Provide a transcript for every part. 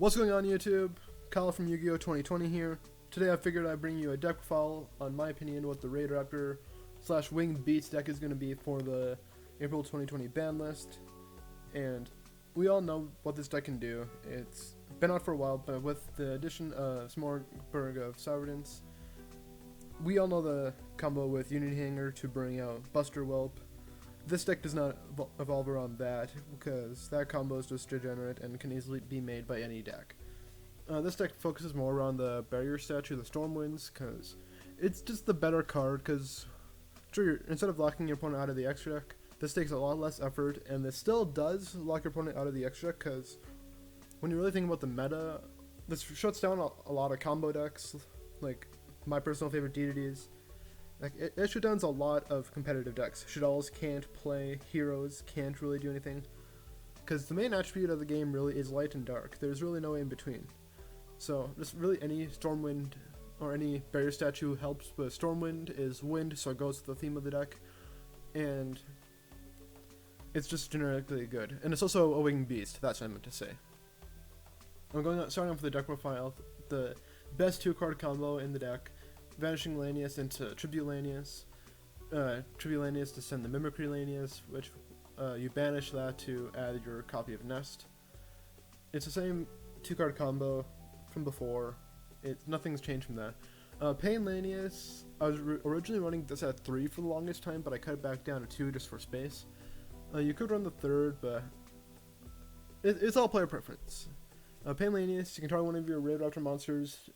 What's going on YouTube? Kyle from Yu-Gi-Oh 2020 here. Today I figured I'd bring you a deck profile on my opinion what the RaidRaptor / Winged Beast deck is going to be for the April 2020 ban list. And we all know what this deck can do. It's been out for a while, but with the addition of Smorgasburg of Sovereigns, we all know the combo with Unity Hanger to bring out Buster Whelp. This deck does not evolve around that, because that combo is just degenerate and can easily be made by any deck. This deck focuses more around the Barrier Statue, the Stormwinds, because it's just the better card, because sure, instead of locking your opponent out of the extra deck, this takes a lot less effort, and this still does lock your opponent out of the extra deck, because when you really think about the meta, this shuts down a lot of combo decks, like my personal favorite deities. Like, it shutdowns a lot of competitive decks. Shaddolls can't play, heroes can't really do anything. Because the main attribute of the game really is light and dark. There's really no in between. So, just really any Stormwind or any Barrier Statue helps, but Stormwind is wind, so it goes with the theme of the deck. And it's just generically good. And it's also a Winged Beast, that's what I meant to say. Starting off with the deck profile, the best 2-card combo in the deck. Vanishing Lanius into Tribute Lanius. Tribute Lanius to send the Mimicry Lanius, which you banish that to add your copy of Nest. It's the same 2-card combo from before. Nothing's changed from that. Pain Lanius, I was originally running this at 3 for the longest time, but I cut it back down to 2 just for space. You could run the 3rd, but it's all player preference. Pain Lanius, you can target one of your RaidRaptor monsters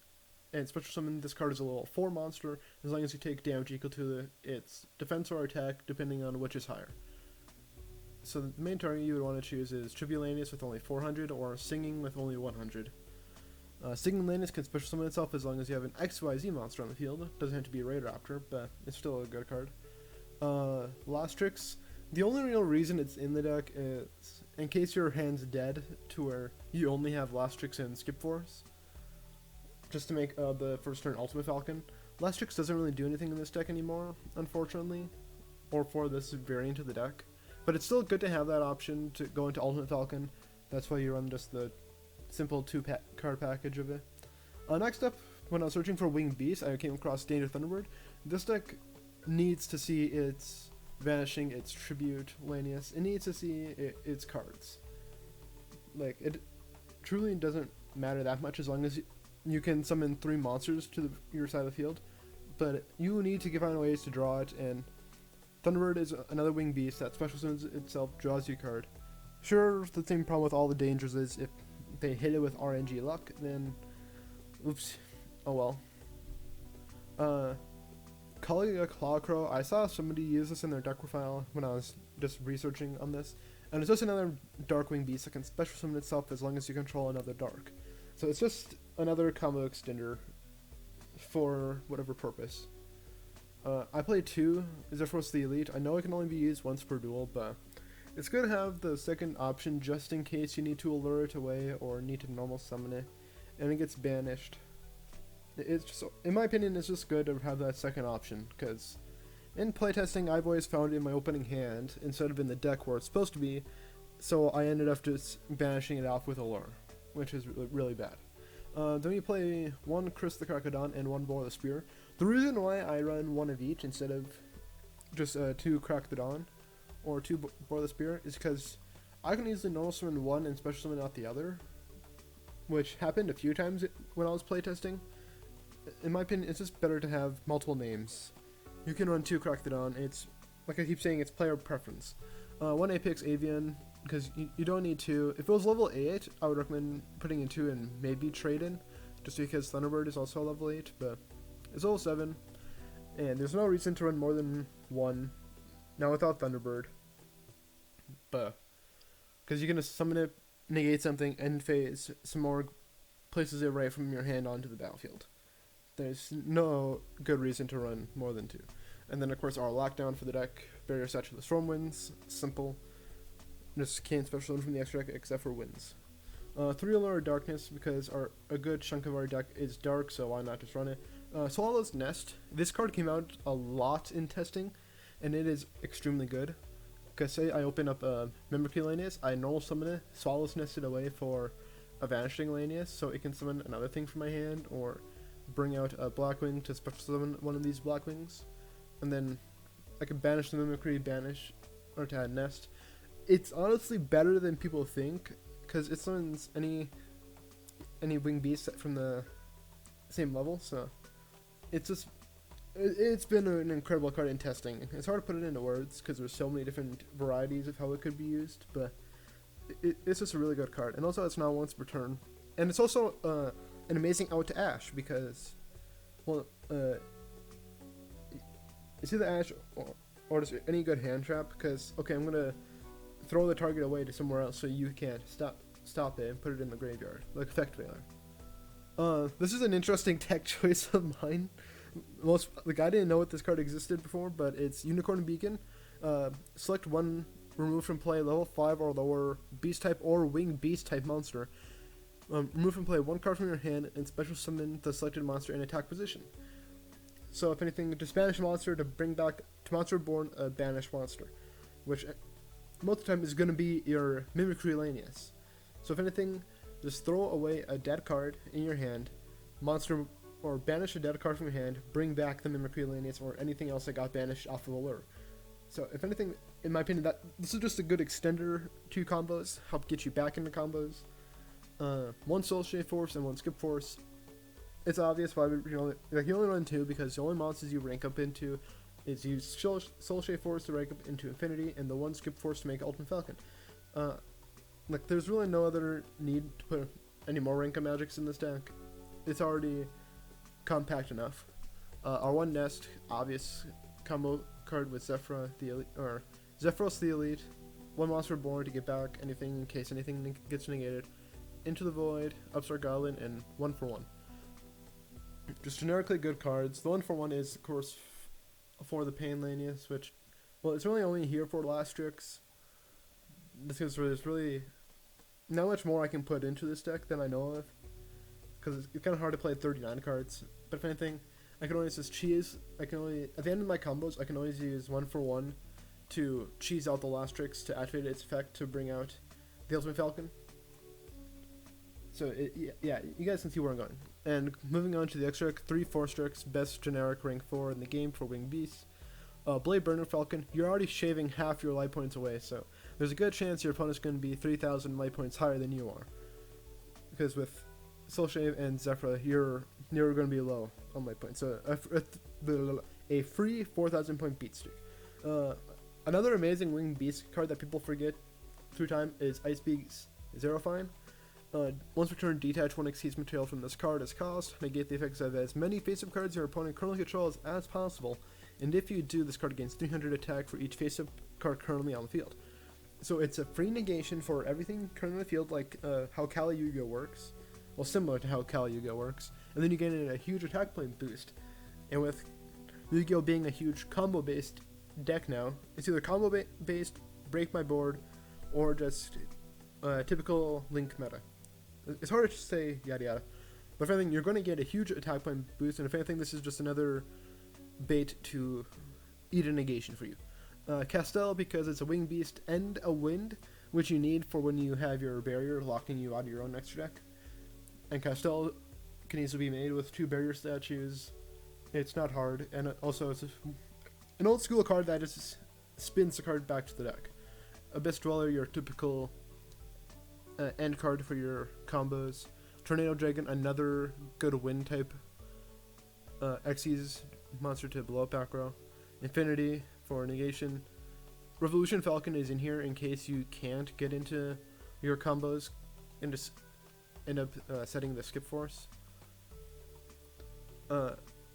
and special summon this card as a level 4 monster, as long as you take damage equal to its defense or attack, depending on which is higher. So the main target you would want to choose is Tribute Lanius with only 400, or Singing with only 100. Singing Lanius can special summon itself as long as you have an XYZ monster on the field. Doesn't have to be a RaidRaptor, but it's still a good card. Lastrix, the only real reason it's in the deck is in case your hand's dead, to where you only have Lastrix and Skip Force. Just to make the first turn Ultimate Falcon. Lastrix doesn't really do anything in this deck anymore, unfortunately, or for this variant of the deck. But it's still good to have that option to go into Ultimate Falcon. That's why you run just the simple 2-card package of it. Next up, when I was searching for Winged Beast, I came across Danger Thunderbird. This deck needs to see its Vanishing, its Tribute Lanius. It needs to see its cards. Like, it truly doesn't matter that much as long as you can summon 3 monsters to your side of the field, but you need to find ways to draw it, and Thunderbird is another Winged Beast that special summons itself, draws you a card. Sure, the same problem with all the dangers is if they hit it with RNG luck, then oops, oh well. Calling a Clawcrow, I saw somebody use this in their deck profile when I was just researching on this, and it's just another Dark Winged Beast that can special summon itself as long as you control another Dark. So it's just another combo extender for whatever purpose. I play 2 Zephyros the Elite. I know it can only be used once per duel, but it's good to have the second option just in case you need to lure it away or need to normal summon it and it gets banished. It's just, in my opinion, it's just good to have that second option, because in playtesting I've always found it in my opening hand instead of in the deck where it's supposed to be, so I ended up just banishing it off with a lure, which is really bad. Then we play 1 Chris the Crocodon and 1 Boar the Spear. The reason why I run 1 of each instead of just 2 Crack the Dawn or 2 Boar the Spear is because I can easily normal summon 1 and special summon out the other, which happened a few times when I was playtesting. In my opinion, it's just better to have multiple names. You can run 2 Crack the Dawn. It's, like I keep saying, it's player preference. 1 Apex Avian, because you don't need 2. If it was level 8, I would recommend putting in 2 and maybe trade in, just because Thunderbird is also level 8, but it's level 7, and there's no reason to run more than 1, now without Thunderbird, but, because you can just summon it, negate something, end phase, some more places it right from your hand onto the battlefield. There's no good reason to run more than 2. And then of course our lockdown for the deck, Barrier Statue of the Stormwinds, simple. Just can't special summon from the extra deck except for winds. 3 Allure Darkness, because a good chunk of our deck is dark, so why not just run it. Swallow's Nest, this card came out a lot in testing, and it is extremely good. Because say I open up a Mimicry Lanius, I normal summon it, Swallow's Nest it away for a Vanishing Lanius, so it can summon another thing from my hand, or bring out a Blackwing to special summon one of these Blackwings, and then I can banish the Mimicry, banish, or to add Nest. It's honestly better than people think, because it summons any Wing Beast from the same level, so it's been an incredible card in testing. It's hard to put it into words, because there's so many different varieties of how it could be used, but it's just a really good card. And also it's now once per turn, and it's also an amazing out to Ash, because, well, it's either Ash or just any good hand trap, because, okay, I'm gonna throw the target away to somewhere else so you can't stop it and put it in the graveyard, like Effect Veiler. This is an interesting tech choice of mine. Like, I didn't know what this card existed before, but it's Unicorn Beacon. Select one remove from play level 5 or lower beast type or wing beast type monster. Remove from play one card from your hand and special summon the selected monster in attack position. So if anything, just banish a monster to bring back to monster born a banished monster, which most of the time is going to be your Mimicry Lanius. So if anything, just throw away a dead card in your hand, monster, or banish a dead card from your hand, bring back the Mimicry Lanius or anything else that got banished off of a lure. So if anything, in my opinion, this is just a good extender to combos, help get you back into combos. One Soul Shade Force and one Skip Force. It's obvious why you only run 2, because the only monsters you rank up into is use Soul Shade Force to rank up into Infinity, and the one Skip Force to make Ultimate Falcon. Like, there's really no other need to put any more rank up magics in this deck. It's already compact enough. Our one Nest, obvious combo card with Zephyros the Elite, one monster born to get back anything in case anything gets negated, Into the Void, Upstart Goblin, and 1-for-1. Just generically good cards. The 1-for-1 is, of course, for the Pain Lanius, which, well, it's really only here for Lastrix, because there's really not much more I can put into this deck than I know of, because it's kind of hard to play 39 cards. But if anything, I can always just cheese. At the end of my combos, I can always use 1-for-1 to cheese out the Lastrix to activate its effect to bring out the Ultimate Falcon. So, yeah, you guys can see where I'm going. And moving on to the extra 3 Force-Strix, best generic rank 4 in the game for Winged Beasts. Blade Burner Falcon, you're already shaving half your life points away, so there's a good chance your opponent's going to be 3,000 life points higher than you are. Because with Soul Shave and Zephyr, you're going to be low on life points. So a free 4,000 point beat streak. Another amazing Winged Beast card that people forget through time is Ice Beak's Xerofine. Once returned, detach one Xyz material from this card as cost, negate the effects of as many face-up cards your opponent currently controls as possible, and if you do, this card gains 300 attack for each face-up card currently on the field. So it's a free negation for everything currently on the field, like how Kali Yu-Gi-Oh works, well, similar to how Kali Yu-Gi-Oh works, and then you get a huge attack point boost. And with Yu-Gi-Oh being a huge combo-based deck now, it's either combo-based, break my board, or just typical Link meta. It's hard to say yada yada, but if anything, you're going to get a huge attack point boost, and if anything, this is just another bait to eat a negation for you. Castell, because it's a Winged Beast and a Wind, which you need for when you have your barrier locking you out of your own extra deck. And Castell can easily be made with 2 barrier statues. It's not hard, and also it's an old school card that just spins the card back to the deck. Abyss Dweller, your typical end card for your combos. Tornado Dragon, another good wind type Xyz monster to blow up back row. Infinity for negation. Revolution Falcon is in here in case you can't get into your combos and just end up setting the Skip Force.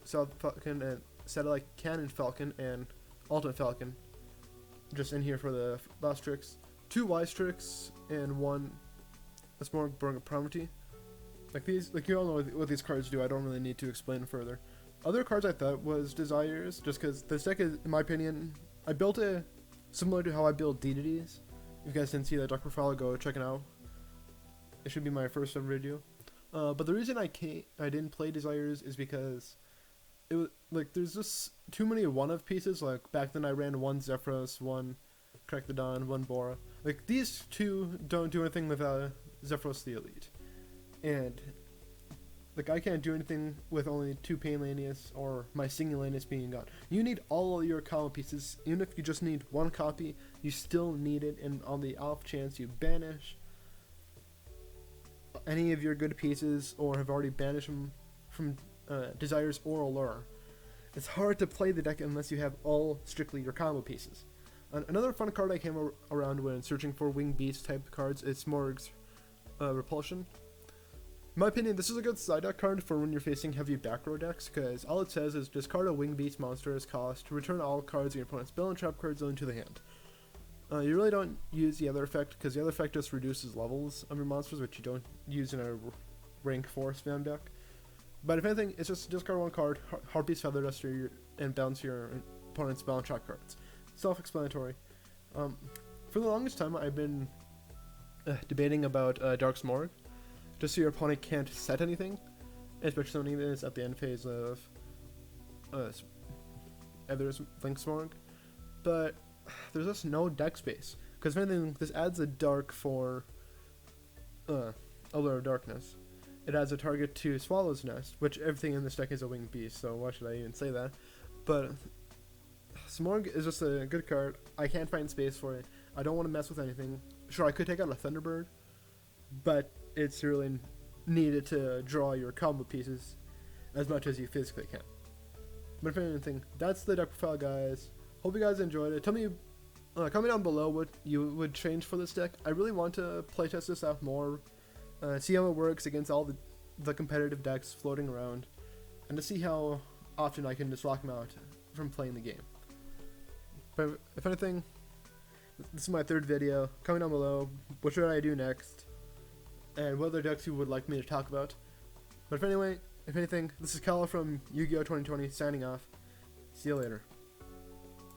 South Falcon and Satellite Cannon Falcon and Ultimate Falcon just in here for the last tricks. 2 Wise Tricks and 1 Smorgasbord of Property. Like you all know what these cards do. I don't really need to explain further. Other cards I thought was Desires, just because this deck is, in my opinion, I built it similar to how I build Deities. If you guys didn't see that deck profile, go check it out. It should be my first ever video. But the reason I didn't play Desires is because it was like there's just too many one-of pieces. Like back then I ran 1 Zephyros, 1 Crack the Dawn, 1 Bora. Like these 2 don't do anything without Zephyros the Elite. and like I can't do anything with only 2 Pain Lanius or my Singing Lanius being gone. You need all your combo pieces. Even if you just need 1 copy, you still need it, and on the off chance you banish any of your good pieces or have already banished them from Desires or Allure, it's hard to play the deck unless you have all strictly your combo pieces. Another fun card I came around when searching for Winged Beast type cards is Smorg's Repulsion. In my opinion, this is a good side deck card for when you're facing heavy back row decks, because all it says is discard a Winged Beast monster as cost, return all cards in your opponent's spell and trap card zone to the hand. You really don't use the other effect, because the other effect just reduces levels of your monsters, which you don't use in a rank 4 spam deck. But if anything, it's just discard 1 card, Harpy's Feather Duster, and bounce your opponent's spell and trap cards. Self-explanatory. For the longest time, I've been debating about Dark Smorg, just so your opponent can't set anything, especially when it is at the end phase of Ether's Link Smorg. But there's just no deck space, because if anything, this adds a dark for Allure of Darkness. It adds a target to Swallow's Nest, which everything in this deck is a Winged Beast, so why should I even say that? But Smorg is just a good card. I can't find space for it. I don't want to mess with anything. Sure, I could take out a Thunderbird, but it's really needed to draw your combo pieces as much as you physically can. But if anything, that's the deck profile, guys. Hope you guys enjoyed it. Tell me, comment down below what you would change for this deck. I really want to playtest this out more, see how it works against all the competitive decks floating around, and to see how often I can just lock them out from playing the game. But if anything, this is my 3rd video. Comment down below what should I do next, and what other decks you would like me to talk about. But if anything, this is Kyle from Yu-Gi-Oh! 2020 signing off. See you later.